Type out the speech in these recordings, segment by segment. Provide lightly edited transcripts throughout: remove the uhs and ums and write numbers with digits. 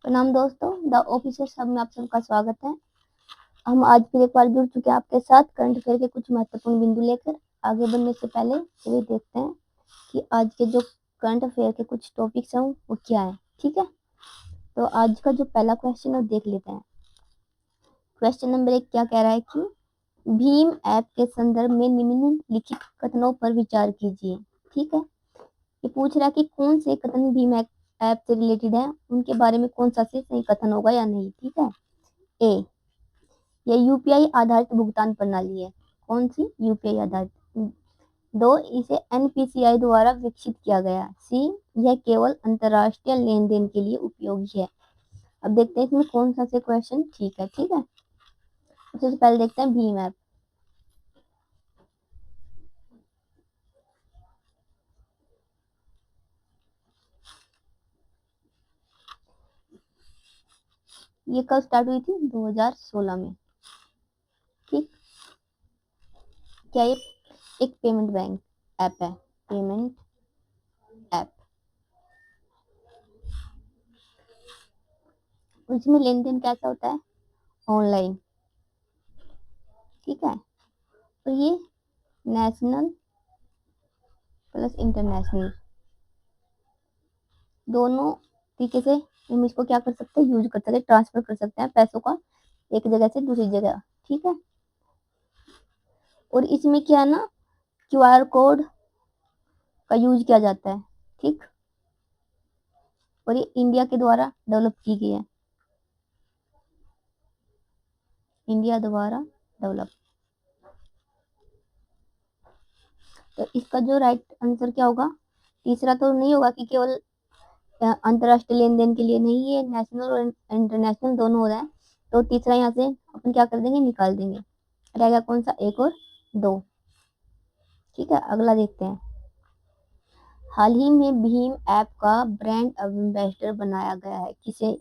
प्रणाम दोस्तों, the officer सब में आप सबका स्वागत है। हम आज फिर एक बार जुड़ चुके हैं आपके साथ करंट अफेयर के कुछ महत्वपूर्ण बिंदु लेकर। आगे बढ़ने से पहले चलिए देखते हैं कि आज के जो करंट अफेयर के कुछ टॉपिक्स हैं वो क्या है। ठीक है, तो आज का जो पहला क्वेश्चन है देख लेते हैं। क्वेश्चन नंबर 1 क्या कह रहा है कि भीम ऐप के संदर्भ में निम्नलिखित कथनों पर विचार कीजिए। ठीक है, ये पूछ रहा है कि कौन से कथन भीम ऐप से रिलेटेड है, उनके बारे में कौन सा से सही कथन होगा या नहीं। ठीक है, ए, यह यूपीआई आधारित भुगतान प्रणाली है। कौन सी? यूपीआई आधारित। 2, इसे एनपीसीआई द्वारा विकसित किया गया। सी, यह केवल अंतर्राष्ट्रीय लेन देन के लिए उपयोगी है। अब देखते हैं इसमें कौन सा से क्वेश्चन ठीक है। ठीक है, सबसे पहले देखते हैं भीम ऐप। ये कब स्टार्ट हुई थी? 2016 में। ठीक, क्या ये एक पेमेंट बैंक ऐप है? Payment app. उसमें लेन देन कैसा होता है? ऑनलाइन। ठीक है, तो ये नेशनल प्लस इंटरनेशनल दोनों तरीके से हम इसको क्या कर सकते हैं? यूज कर सकते हैं, ट्रांसफर कर सकते हैं पैसों का एक जगह से दूसरी जगह। ठीक है, और इसमें क्या है ना, क्यूआर कोड का यूज किया जाता है। ठीक, और ये इंडिया के द्वारा डेवलप की गई है। इंडिया द्वारा डेवलप। तो इसका जो राइट आंसर क्या होगा? तीसरा तो नहीं होगा कि केवल अंतरराष्ट्रीय लेन देन के लिए नहीं, ये नेशनल और इंटरनेशनल दोनों हो रहा है। तो तीसरा यहाँ से अपन क्या कर देंगे? निकाल देंगे। रहेगा कौन सा? 1 और 2। ठीक है, अगला देखते हैं। हाल ही में भीम ऐप का ब्रांड एम्बेसडर बनाया गया है। किसे?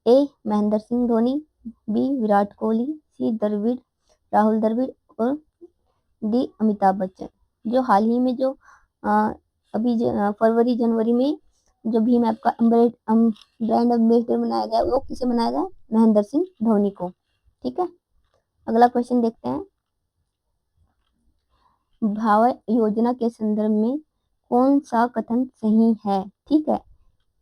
ए, महेंद्र सिंह धोनी। बी, विराट कोहली। सी, द्रविड़, राहुल द्रविड़। और डी, अमिताभ बच्चन। जो हाल ही में जो अभी फरवरी जनवरी में जो भीम ऐप का ब्रांड एम्बेसडर बनाया गया, वो किसे बनाया गया? महेंद्र सिंह धोनी को। ठीक है, अगला क्वेश्चन देखते हैं। भाव योजना के संदर्भ में कौन सा कथन सही है? ठीक है,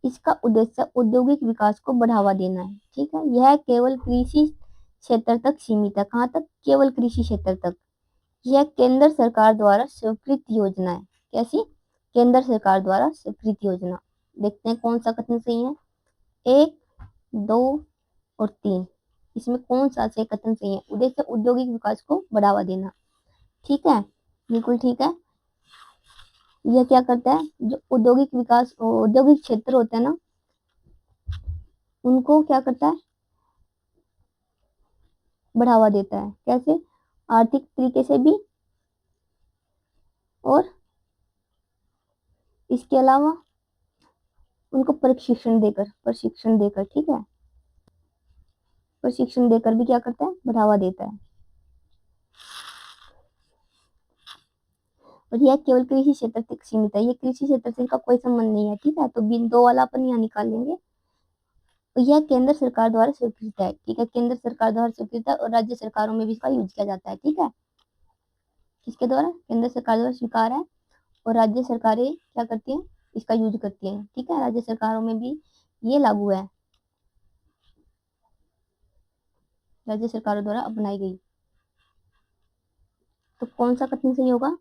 इसका उद्देश्य औद्योगिक विकास को बढ़ावा देना है। ठीक है, यह केवल कृषि क्षेत्र तक सीमित है। कहाँ तक? केवल कृषि क्षेत्र तक। यह केंद्र सरकार द्वारा स्वीकृत योजना है। कैसी? केंद्र सरकार द्वारा स्वीकृत योजना। देखते हैं कौन सा कथन सही है। 1, 2 और 3, इसमें कौन सा से कथन सही है? उद्देश्य औद्योगिक विकास को बढ़ावा देना। ठीक है, बिल्कुल ठीक है। यह क्या करता है? जो औद्योगिक विकास, औद्योगिक क्षेत्र होते हैं ना, उनको क्या करता है? बढ़ावा देता है। कैसे? आर्थिक तरीके से भी, और इसके अलावा उनको प्रशिक्षण देकर। ठीक है, प्रशिक्षण देकर भी क्या करता है? बढ़ावा देता है। और यह केवल कृषि क्षेत्र तक सीमित है। ये कृषि क्षेत्र से इसका कोई संबंध नहीं है। ठीक है, तो बिन 2 वाला अपन यहाँ निकाल लेंगे। तो यह केंद्र सरकार द्वारा स्वीकृत है। ठीक है, केंद्र सरकार द्वारा स्वीकृत है और राज्य सरकारों में भी इसका यूज किया जाता है। ठीक है, किसके द्वारा? केंद्र सरकार द्वारा स्वीकार है और राज्य सरकारें क्या करती हैं? इसका यूज करती हैं। ठीक है, राज्य सरकारों में भी ये लागू है, राज्य सरकारों द्वारा अपनाई गई। तो कौन सा कथन सही होगा?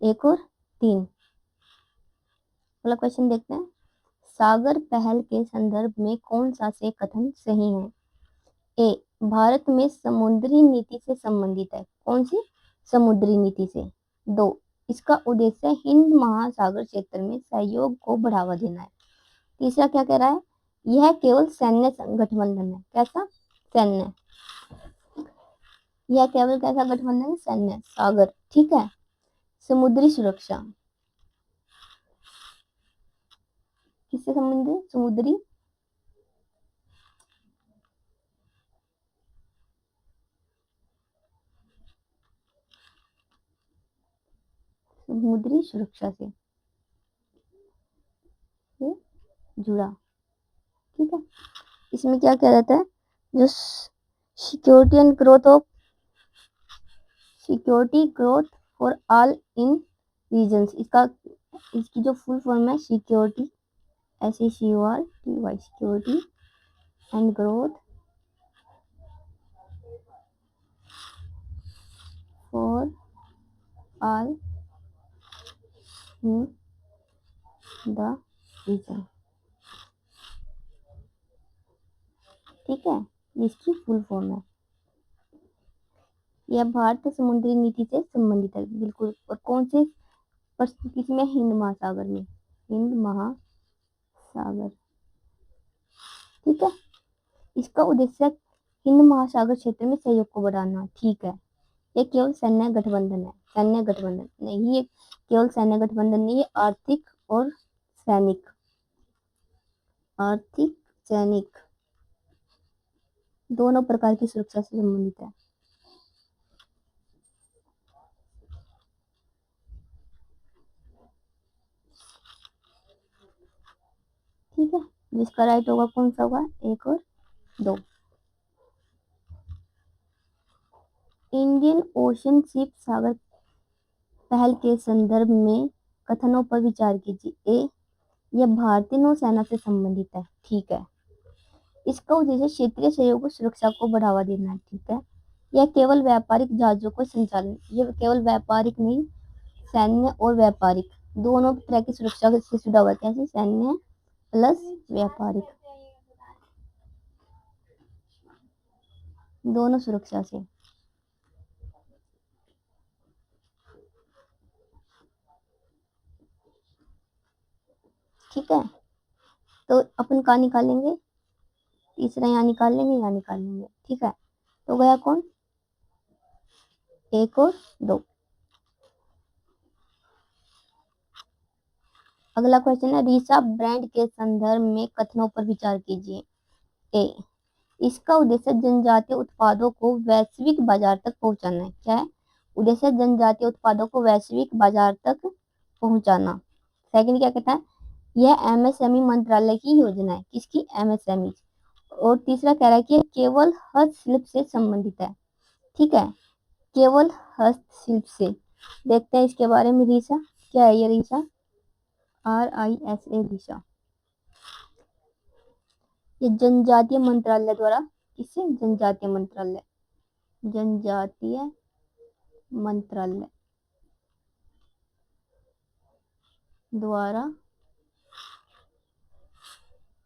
1 और 3। अगला क्वेश्चन देखते हैं। सागर पहल के संदर्भ में कौन सा से कथन सही है? ए, भारत में समुद्री नीति से संबंधित है। कौन सी? समुद्री नीति से। 2, इसका उद्देश्य हिंद महासागर क्षेत्र में सहयोग को बढ़ावा देना है। तीसरा क्या कह रहा है? यह केवल सैन्य गठबंधन है। कैसा? सैन्य। यह केवल कैसा गठबंधन है? सैन्य। सागर। ठीक है, समुद्री सुरक्षा किससे संबंधित है? समुद्री सुरक्षा से जुड़ा। ठीक है, इसमें क्या किया जाता है, जो security and growth of security growth for all in regions, इसकी जो फुल फॉर्म है security, SECURTY, security and growth for all in the region. ठीक है, ये इसकी फुल फॉर्म है। यह भारतीय समुद्री नीति से संबंधित है, बिल्कुल। और कौन से परिस्थिति में, हिंद महासागर में, हिंद महासागर। ठीक है, इसका उद्देश्य हिंद महासागर क्षेत्र में सहयोग को बढ़ाना। ठीक है, ये केवल सैन्य गठबंधन है, सैन्य गठबंधन नहीं, ये केवल सैन्य गठबंधन नहीं, ये आर्थिक और सैनिक, आर्थिक सैनिक दोनों प्रकार की सुरक्षा से संबंधित है। ठीक है, जिसका राइट होगा कौन सा होगा, 1 और 2। इंडियन ओशन शिप सागर पहल के संदर्भ में कथनों पर विचार कीजिए। ए, यह भारतीय नौसेना से संबंधित है। ठीक है, इसका उद्देश्य क्षेत्रीय सहयोग और सुरक्षा को बढ़ावा देना है। ठीक है, यह केवल व्यापारिक जहाजों को संचालन, यह केवल व्यापारिक नहीं, सैन्य और व्यापारिक दोनों तरह की सुरक्षा से जुड़ा हुआ है। कैसे, सैन्य प्लस व्यापारिक, दोनों सुरक्षा से। ठीक है, तो अपन कहाँ निकालेंगे, तीसरा यहाँ निकाल लेंगे, यहाँ निकाल लेंगे। ठीक है, तो गया कौन, 1 और 2। अगला क्वेश्चन है, रीसा ब्रांड के संदर्भ में कथनों पर विचार कीजिए। ए, इसका उद्देश्य जनजातीय उत्पादों को वैश्विक बाजार तक पहुंचाना है। क्या है, उद्देश्य जनजातीय उत्पादों को वैश्विक बाजार तक पहुंचाना। सेकंड क्या कहता है, यह MSME मंत्रालय की योजना है। किसकी, MSME। और तीसरा कह रहा है कि केवल हस्तशिल्प से संबंधित है। ठीक है, केवल हस्तशिल्प से। देखते हैं इसके बारे में। रीसा क्या है, ये रीसा, RISA, रीसा, ये जनजातीय मंत्रालय द्वारा, किससे, जनजातीय मंत्रालय, जनजातीय मंत्रालय द्वारा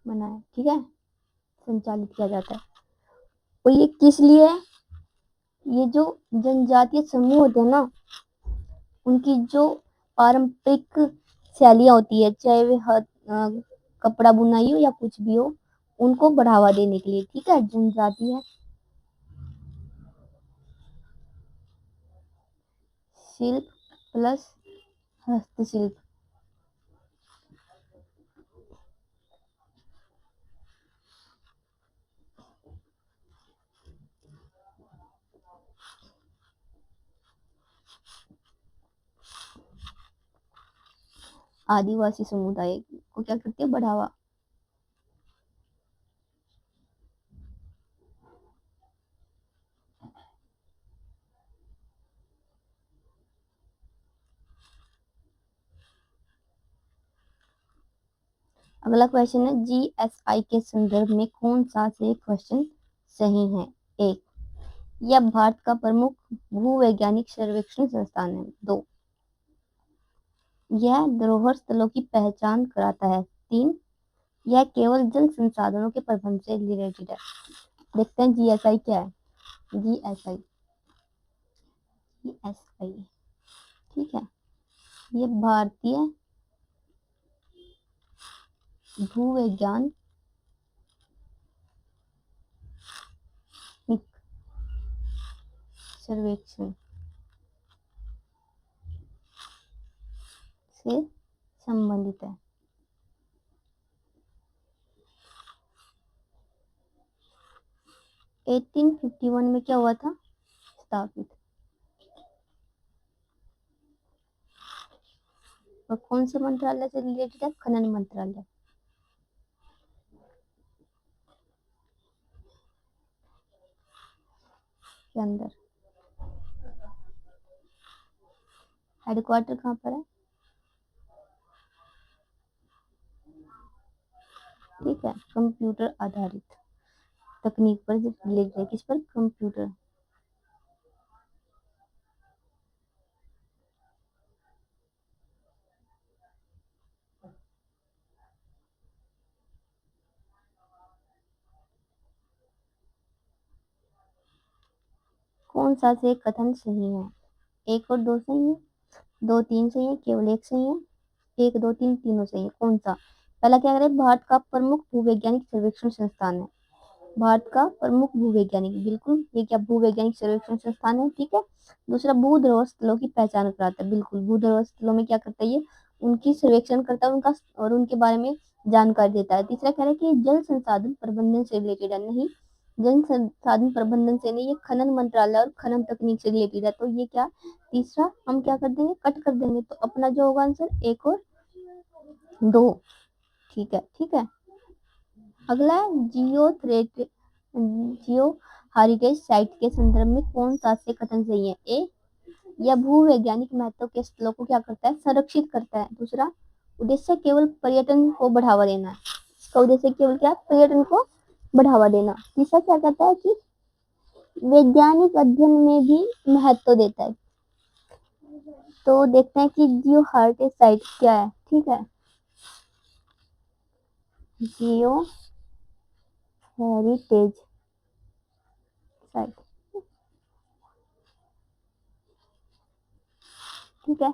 बनाया। ठीक है, संचालित किया जाता है। और ये किस लिए है, ये जो जनजातीय समूह होते हैं ना, उनकी जो पारंपरिक शैलियाँ होती है, चाहे वे कपड़ा बुनाई हो या कुछ भी हो, उनको बढ़ावा देने के लिए। ठीक है, जनजातीय शिल्प प्लस हस्तशिल्प। आदिवासी समुदाय को क्या करती है, बढ़ावा। अगला क्वेश्चन है, GSI के संदर्भ में कौन सा से क्वेश्चन सही है। एक, यह भारत का प्रमुख भूवैज्ञानिक सर्वेक्षण संस्थान है। 2, यह धरोहर स्थलों की पहचान कराता है। 3, यह केवल जल संसाधनों के प्रबंधन से रिलेटेड है। देखते हैं GSI क्या है। GSI, GSI, ठीक है, ये भारतीय भूवैज्ञान सर्वेक्षण से संबंधित है। में क्या हुआ था, स्थापित। और कौन से मंत्रालय से रिलेटेड है, खनन मंत्रालय। अंदर। हेडक्वार्टर कहाँ पर है? ठीक है, कंप्यूटर आधारित तकनीक पर रिलेटेड है। किस पर? कंप्यूटर। कौन सा से कथन सही है? 1 और 2 सही है, 2 3 सही है, केवल 1 सही है, 1 2 3 तीनों सही है। कौन सा? पहला क्या करें? भारत का प्रमुख भूवैज्ञानिक सर्वेक्षण संस्थान है। भारत का प्रमुख भूवैज्ञानिक, बिल्कुल ये क्या भूवैज्ञानिक सर्वेक्षण संस्थान है। ठीक है। दूसरा, भूध्रुव स्थलों की पहचान कराता है। बिल्कुल, भूध्रुव स्थलों में क्या करता है ये? उनकी सर्वेक्षण करता है, उनका और उनके बारे में जानकारी देता है। तीसरा कह रहा है कि जल संसाधन प्रबंधन से रिलेटेड है। नहीं, जल संसाधन प्रबंधन से नहीं, ये खनन मंत्रालय और खनन तकनीक से रिलेटेड है। तो ये क्या? तीसरा हम क्या कर देंगे? कट कर देंगे। तो अपना जो होगा आंसर 1 और 2। ठीक है, ठीक है। अगला है जियो हेरिटेज साइट के संदर्भ में कौन सा से कथन सही है? ए, यह भूवैज्ञानिक महत्व के स्थलों को क्या करता है? संरक्षित करता है। दूसरा, उद्देश्य केवल पर्यटन को बढ़ावा देना है। इसका उद्देश्य केवल क्या? पर्यटन को बढ़ावा देना। तीसरा क्या कहता है कि वैज्ञानिक अध्ययन में भी महत्व देता है। तो देखते हैं कि जियो हेरिटेज साइट क्या है। ठीक है, जियो हेरिटेज साइट। ठीक है,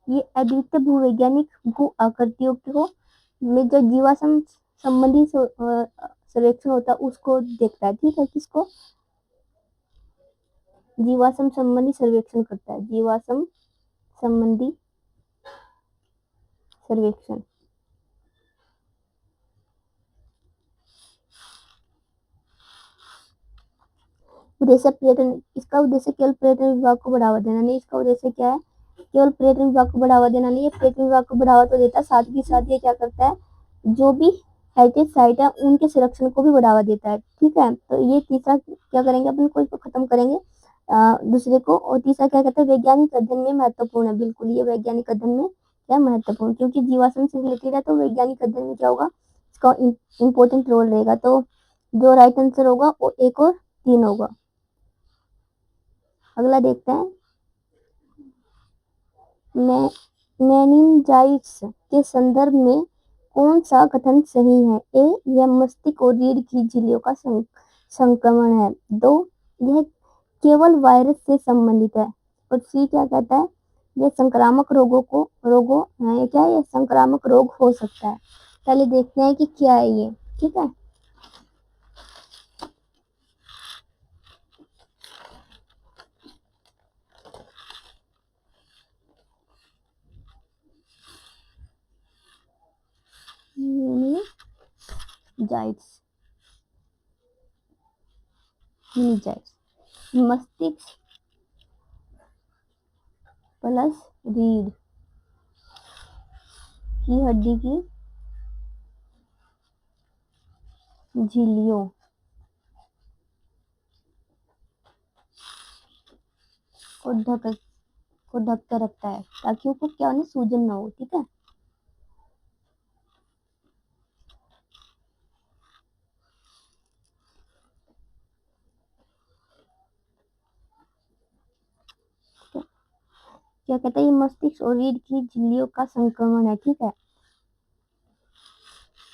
ये अद्वितीय भूवैज्ञानिक भू आकृतियों को में जो जीवाश्म संबंधी सर्वेक्षण होता है उसको देखता है। ठीक है, किसको? जीवाश्म संबंधी सर्वेक्षण करता है। जीवाश्म संबंधी सर्वेक्षण। उद्देश्य पर्यटन, इसका उद्देश्य केवल पर्यटन विभाग को बढ़ावा देना नहीं। इसका उद्देश्य क्या है? केवल पर्यटन विभाग को बढ़ावा देना नहीं है। पर्यटन विभाग को बढ़ावा तो देता है, साथ ही साथ ये क्या करता है? जो भी हेरिटेज साइट है उनके संरक्षण को भी बढ़ावा देता है। ठीक है, तो ये तीसरा क्या करेंगे? अपन को इसको खत्म करेंगे दूसरे को। और तीसरा क्या कहते हैं? वैज्ञानिक अध्ययन में महत्वपूर्ण है। बिल्कुल, ये वैज्ञानिक अध्ययन में क्या महत्वपूर्ण, क्योंकि जीवाश्म से रिलेटेड है तो वैज्ञानिक अध्ययन में क्या होगा? इसका इम्पोर्टेंट रोल रहेगा। तो जो राइट आंसर होगा वो 1 और 3 होगा। अगला देखते हैं, मेनिंजाइटिस के संदर्भ में कौन सा कथन सही है? ए, यह मस्तिष्क और रीढ़ की झिल्लियों का संक्रमण है। 2, यह केवल वायरस से संबंधित है। और सी क्या कहता है? यह संक्रामक रोगों है। क्या यह संक्रामक रोग हो सकता है? पहले देखते हैं कि क्या है ये। ठीक है, मेनिंजाइटिस, मस्तिष्क प्लस रीढ़ की हड्डी की झिल्लियों को ढक कर रखता है ताकि उसको क्या होने? सूजन ना हो। ठीक है, क्या कहता है? ये मस्तिष्क और रीढ़ की झिल्लियों का संक्रमण है। ठीक है,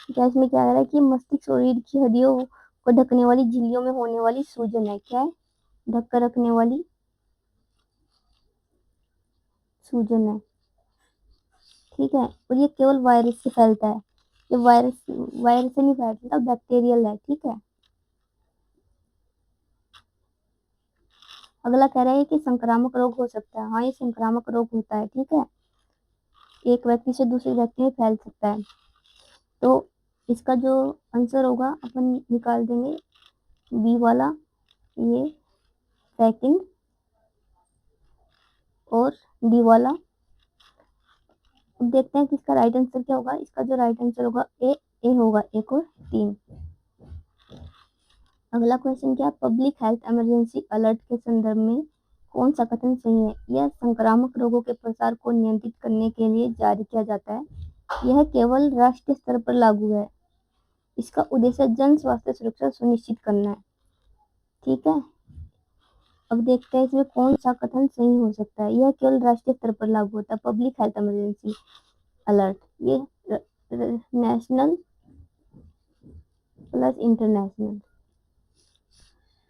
क्या इसमें क्या कह रहा है कि मस्तिष्क और रीढ़ की हड्डियों को ढकने वाली झिल्लियों में होने वाली सूजन है। क्या है? ढक कर रखने वाली सूजन है। ठीक है, और ये केवल वायरस से फैलता है। ये वायरस से नहीं फैलता, बैक्टीरियल है। ठीक है, अगला कह रहा है कि संक्रामक रोग हो सकता है। हाँ, ये संक्रामक रोग होता है। ठीक है, एक व्यक्ति से दूसरे व्यक्ति में फैल सकता है। तो इसका जो आंसर होगा अपन निकाल देंगे बी वाला, ये सेकंड, और डी वाला। अब देखते हैं कि इसका राइट आंसर क्या होगा। इसका जो राइट आंसर होगा ए होगा 1 और 3। अगला क्वेश्चन क्या है, पब्लिक हेल्थ इमरजेंसी अलर्ट के संदर्भ में कौन सा कथन सही है? यह संक्रामक रोगों के प्रसार को नियंत्रित करने के लिए जारी किया जाता है। यह केवल राष्ट्रीय स्तर पर लागू है। इसका उद्देश्य जन स्वास्थ्य सुरक्षा सुनिश्चित करना है। ठीक है, अब देखते हैं इसमें कौन सा कथन सही हो सकता है। यह केवल राष्ट्रीय स्तर पर लागू होता है, पब्लिक हेल्थ इमरजेंसी अलर्ट, ये नेशनल प्लस इंटरनेशनल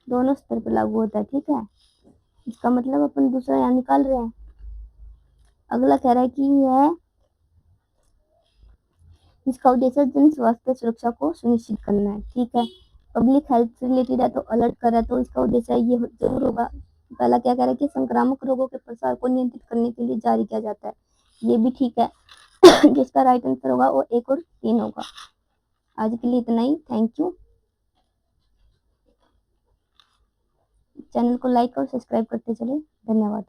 दोनों स्तर पर लागू होता है। ठीक है, इसका मतलब अपन दूसरा यहाँ निकाल रहे हैं। अगला कह रहा है कि यह इसका उद्देश्य जन स्वास्थ्य सुरक्षा को सुनिश्चित करना है। ठीक है, पब्लिक हेल्थ से रिलेटेड है तो अलर्ट कर रहा है, तो इसका उद्देश्य ये जरूर होगा। पहला क्या कह रहा है कि संक्रामक रोगों के प्रसार को नियंत्रित करने के लिए जारी किया जाता है, ये भी ठीक है। जिसका राइट आंसर होगा वो 1 और 3 होगा। आज के लिए इतना ही, थैंक यू। चैनल को लाइक और सब्सक्राइब करते चले, धन्यवाद।